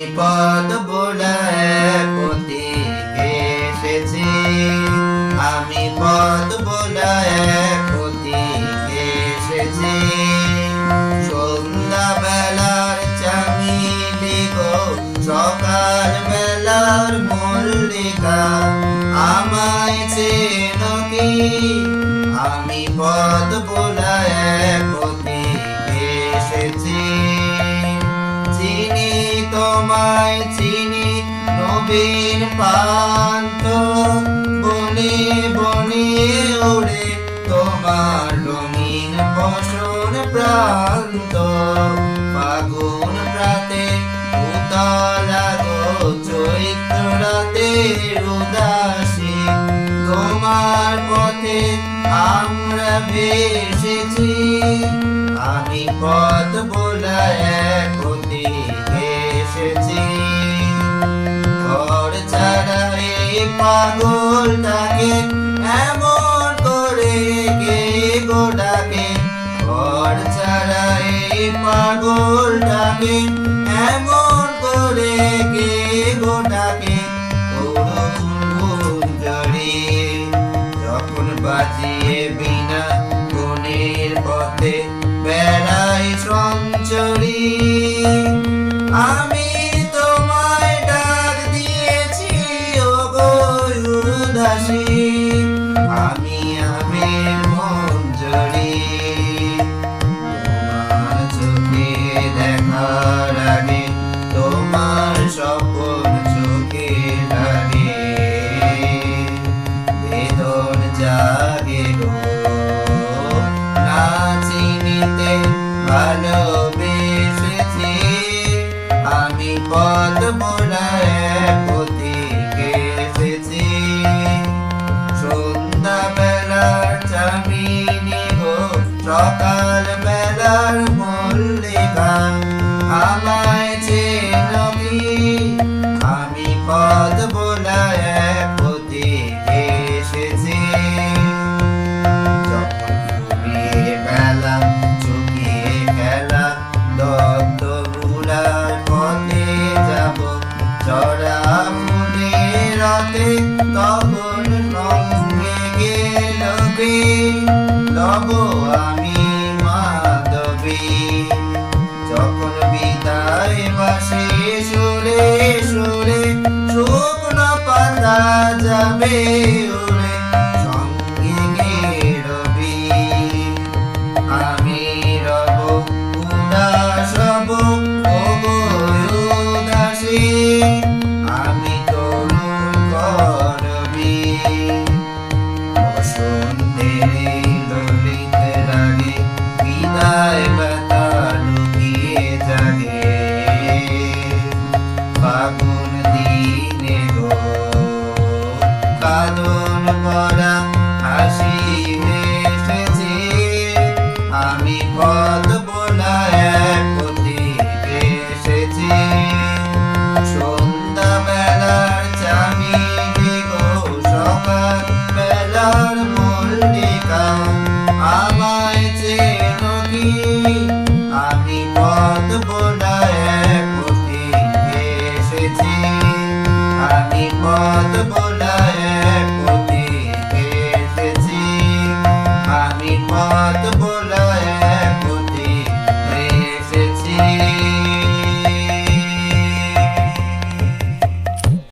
পদ বোলায় পথিকে এসেছি, আমি পদ বোলায় পথিকে এসেছি। সন্ধ্যা বেলার চামেলি গো, সকাল বেলার মল্লিকা, আমায় চেনো কি? আমি পদ বোলায় পথিকে এসেছি। চিনি তোমায় চিনি নবীন পান্ত, বনে বনে ওড়ে তোমার রঙিন বসন প্রান্ত। ফাগুন প্রাতে উতলা গো, চৈত্র রাতে উদাসী, তোমার পথে আমরা ভেসেছি। আমি পথ বোলায় পথিকে এসেছি। ঘর ছাড়া এই পাগলটাকে এমন করে কে গো ডাকে? ঘর ছাড়া এই পাগলটাকে এমন করে কে গো ডাকে? করুণ জড়ি যখন বাজিয়ে বিনা বনের পথে বেড়াই সঞ্চরি, আমি তোমায় ডাক দিয়েছি ও গো উদাসী। আমি মন জড়ি তোমার চোখে দেখার আগে, তোমার স্বপ্ন চোখে লাগে, বেদন জাগে গো না চিনিতে ভালোবেসেছি। আমি পথ বোলায় পথিকে এসেছি। সন্ধ্যা বেলার চামেলি গো, সকাল বেলার মল্লিকা, আমায় চেনো কি? আমি পথ বোলায় পথিকে এসেছি। যখন ফুরিয়ে গেলাম চুকিয়ে খেলা, দগ্ধ বুলার পথে যাব চড়া ফুলের রথে, তখন সঙ্গে গেল কে? লব আমি মাধবী। যখন বিদায় বাসে সুরে সুরে, শুকনো পাতা যাবে উড়ে, সঙ্গে কে রবি? আমি রব উদাস হব ও গো উদাসী, আমি তরুণ করবি। বসন্তের ললিত রাগে বিদায় ব্যথা লুকিয়ে জাগে, ফাগুন দিনে গো কাঁদন ভরা হাসি এসেছে। আমি পথ বোলায় পথিকে এসেছি। সন্ধ্যা বেলার চামেলি গো, সকাল বেলার মল্লিকা, আমায় চেনো কি? আমি পথ বোলায় পথিকে এসেছি। আমি পথ